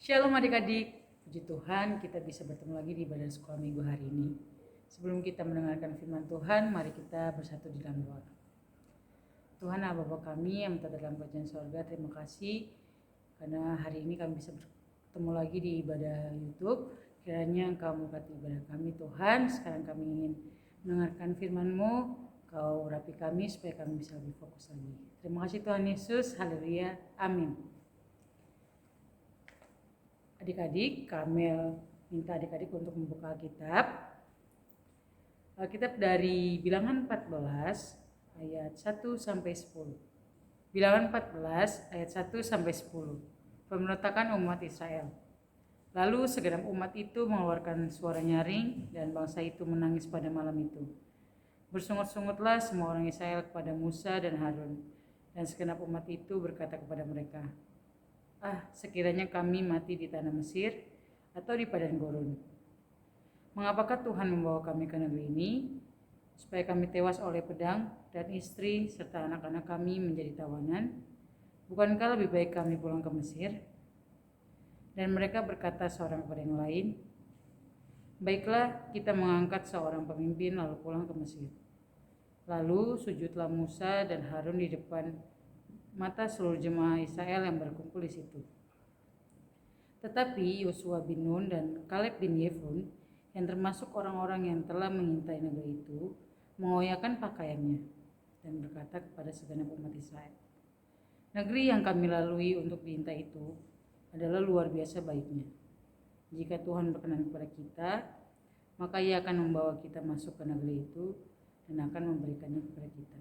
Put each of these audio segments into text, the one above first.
Shalom adik-adik, puji Tuhan kita bisa bertemu lagi di ibadah sekolah minggu hari ini. Sebelum kita mendengarkan firman Tuhan, mari kita bersatu di dalam doa. Tuhan Allah Bapa kami yang berada dalam kerajaan sorga, terima kasih karena hari ini kami bisa bertemu lagi di ibadah YouTube. Kiranya Engkau memberkati ibadah kami Tuhan. Sekarang kami ingin mendengarkan firman-Mu, Kau urapi kami supaya kami bisa lebih fokus lagi. Terima kasih Tuhan Yesus, haleluya, amin. Adik-adik, Kamel minta adik-adik untuk membuka Alkitab dari Bilangan 14 ayat 1 sampai 10. Bilangan 14 ayat 1 sampai 10. Pemberontakan umat Israel. Lalu segenap umat itu mengeluarkan suara nyaring dan bangsa itu menangis pada malam itu. Bersungut-sungutlah semua orang Israel kepada Musa dan Harun, dan segenap umat itu berkata kepada mereka, sekiranya kami mati di tanah Mesir atau di padang gurun. Mengapakah Tuhan membawa kami ke negeri ini, supaya kami tewas oleh pedang dan istri serta anak-anak kami menjadi tawanan? Bukankah lebih baik kami pulang ke Mesir? Dan mereka berkata seorang kepada yang lain, baiklah, kita mengangkat seorang pemimpin lalu pulang ke Mesir. Lalu sujudlah Musa dan Harun di depan mata seluruh jemaah Israel yang berkumpul di situ. Tetapi Yosua bin Nun dan Kaleb bin Yefun, yang termasuk orang-orang yang telah mengintai negeri itu, mengoyakkan pakaiannya dan berkata kepada segenap umat Israel, negeri yang kami lalui untuk diintai itu adalah luar biasa baiknya. Jika Tuhan berkenan kepada kita, maka Ia akan membawa kita masuk ke negeri itu dan akan memberikannya kepada kita.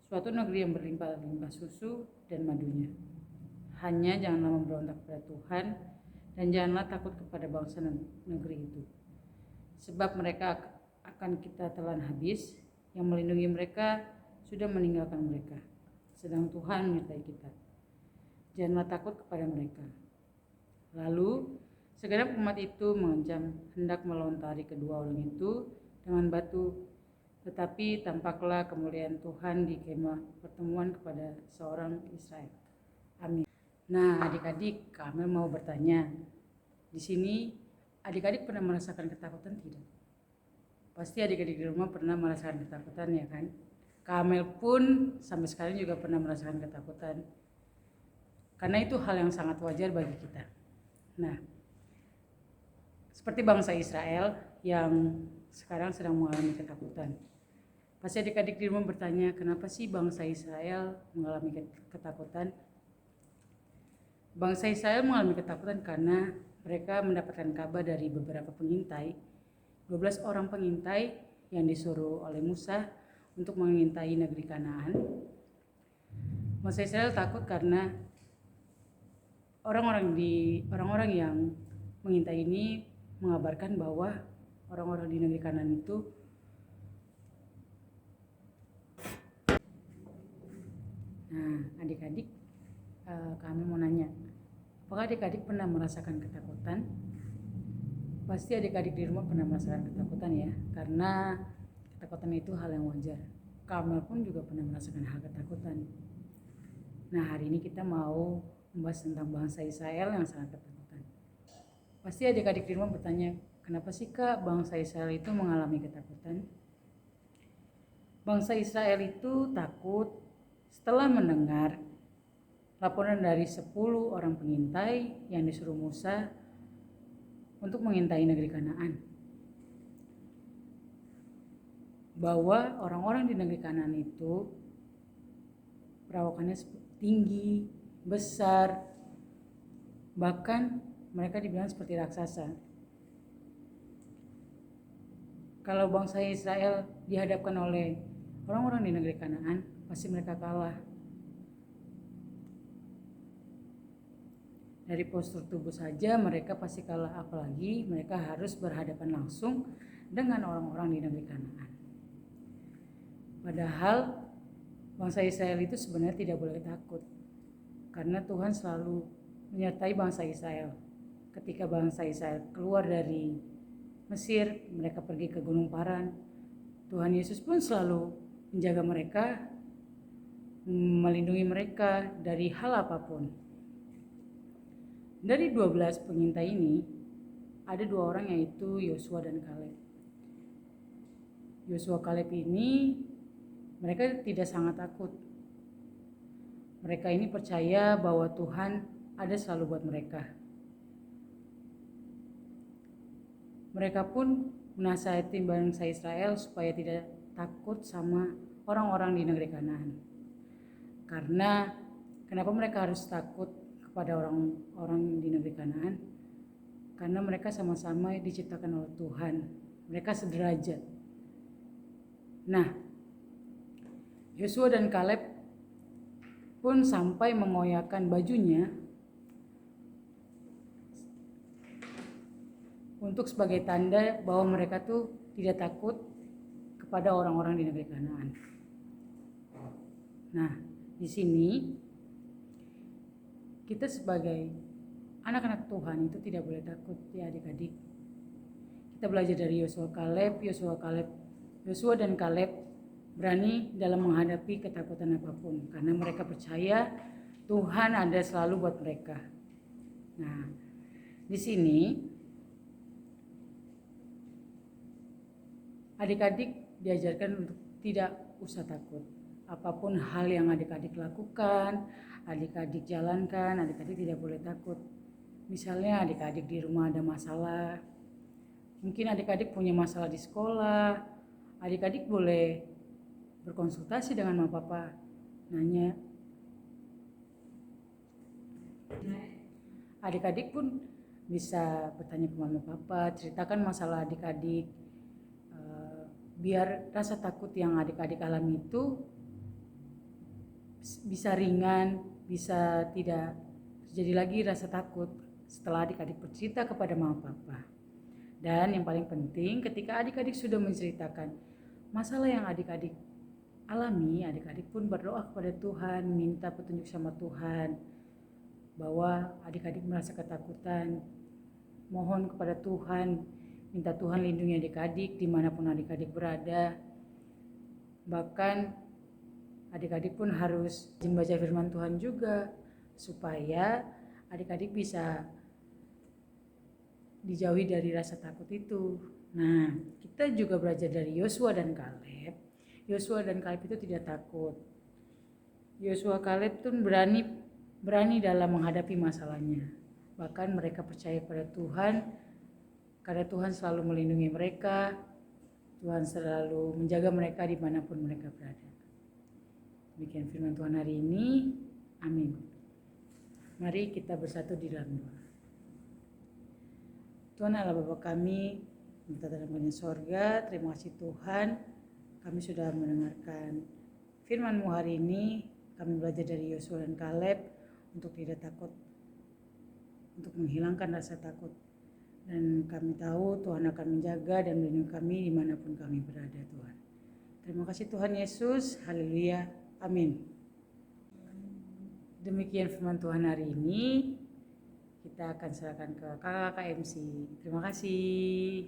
Suatu negeri yang berlimpah-limpah susu dan madunya. Hanya janganlah memberontak kepada Tuhan dan janganlah takut kepada bangsa negeri itu. Sebab mereka akan kita telan habis, yang melindungi mereka sudah meninggalkan mereka. Sedang Tuhan menyertai kita. Janganlah takut kepada mereka. Lalu segenap umat itu mengancam hendak melontari kedua orang itu dengan batu, tetapi tampaklah kemuliaan Tuhan di kemah pertemuan kepada seorang Israel. Amin. Nah, adik-adik, kami mau bertanya. Di sini adik-adik pernah merasakan ketakutan tidak? Pasti adik-adik di rumah pernah merasakan ketakutan, ya kan? Kamel pun sampai sekarang juga pernah merasakan ketakutan. Karena itu hal yang sangat wajar bagi kita. Nah, seperti bangsa Israel yang sekarang sedang mengalami ketakutan. Pasti adik-adik di rumah bertanya, kenapa sih bangsa Israel mengalami ketakutan? Bangsa Israel mengalami ketakutan karena mereka mendapatkan kabar dari beberapa pengintai, 12 orang pengintai yang disuruh oleh Musa untuk mengintai negeri Kanaan. Bangsa Israel takut karena orang-orang yang mengintai ini mengabarkan bahwa orang-orang di negeri Kanaan itu adik-adik, kami mau nanya, apakah adik-adik pernah merasakan ketakutan? Pasti adik-adik di rumah pernah merasakan ketakutan, ya, karena ketakutan itu hal yang wajar. Kamel pun juga pernah merasakan hal ketakutan. Nah, hari ini kita mau membahas tentang bangsa Israel yang sangat ketakutan. Pasti adik-adik di rumah bertanya, kenapa sih Kak bangsa Israel itu mengalami ketakutan? Bangsa Israel itu takut setelah mendengar laporan dari 10 orang pengintai yang disuruh Musa untuk mengintai negeri Kanaan. Bahwa orang-orang di negeri Kanaan itu perawakannya tinggi, besar, bahkan mereka dibilang seperti raksasa. Kalau bangsa Israel dihadapkan oleh orang-orang di negeri Kanaan, pasti mereka kalah. Dari postur tubuh saja mereka pasti kalah, apalagi mereka harus berhadapan langsung dengan orang-orang di negeri Kanaan. Padahal bangsa Israel itu sebenarnya tidak boleh takut, karena Tuhan selalu menyertai bangsa Israel. Ketika bangsa Israel keluar dari Mesir, mereka pergi ke Gunung Paran, Tuhan Yesus pun selalu menjaga mereka, melindungi mereka dari hal apapun. Dari 12 pengintai ini, ada 2 orang yaitu Yosua dan Kaleb. Yosua Kaleb ini mereka tidak sangat takut. Mereka ini percaya bahwa Tuhan ada selalu buat mereka. Mereka pun menasihati bangsa Israel supaya tidak takut sama orang-orang di negeri Kanaan. Karena kenapa mereka harus takut kepada orang-orang di negeri Kanaan? Karena mereka sama-sama diciptakan oleh Tuhan. Mereka sederajat. Nah, Yosua dan Kaleb pun sampai mengoyakkan bajunya untuk sebagai tanda bahwa mereka tuh tidak takut kepada orang-orang di negeri Kanaan. Nah, di sini kita sebagai anak-anak Tuhan itu tidak boleh takut ya adik-adik. Kita belajar dari Yosua dan Kaleb berani dalam menghadapi ketakutan apapun karena mereka percaya Tuhan ada selalu buat mereka. Nah, di sini adik-adik diajarkan untuk tidak usah takut. Apapun hal yang adik-adik lakukan, adik-adik jalankan, adik-adik tidak boleh takut. Misalnya adik-adik di rumah ada masalah, mungkin adik-adik punya masalah di sekolah, adik-adik boleh berkonsultasi dengan mama papa, nanya. Adik-adik pun bisa bertanya ke mama papa, ceritakan masalah adik-adik, biar rasa takut yang adik-adik alami itu bisa ringan, bisa tidak terjadi lagi rasa takut setelah adik-adik bercerita kepada mama papa. Dan yang paling penting, ketika adik-adik sudah menceritakan masalah yang adik-adik alami, adik-adik pun berdoa kepada Tuhan, minta petunjuk sama Tuhan, bahwa adik-adik merasa ketakutan, mohon kepada Tuhan, minta Tuhan lindungi adik-adik dimanapun adik-adik berada. Bahkan adik-adik pun harus membaca firman Tuhan juga, supaya adik-adik bisa dijauhi dari rasa takut itu. Nah, kita juga belajar dari Yosua dan Kaleb. Yosua dan Kaleb itu tidak takut. Yosua Kaleb pun berani dalam menghadapi masalahnya. Bahkan mereka percaya pada Tuhan, karena Tuhan selalu melindungi mereka, Tuhan selalu menjaga mereka dimanapun mereka berada. Demikian firman Tuhan hari ini. Amin. Mari kita bersatu di dalam doa. Tuhan Allah Bapa kami, minta dalam sorga, terima kasih Tuhan, kami sudah mendengarkan firman-Mu hari ini. Kami belajar dari Yosua dan Kaleb untuk tidak takut, untuk menghilangkan rasa takut. Dan kami tahu Tuhan akan menjaga dan melindungi kami dimanapun kami berada Tuhan. Terima kasih Tuhan Yesus, haleluya, amin. Demikian firman Tuhan hari ini. Kita akan serahkan ke kakak MC. Terima kasih.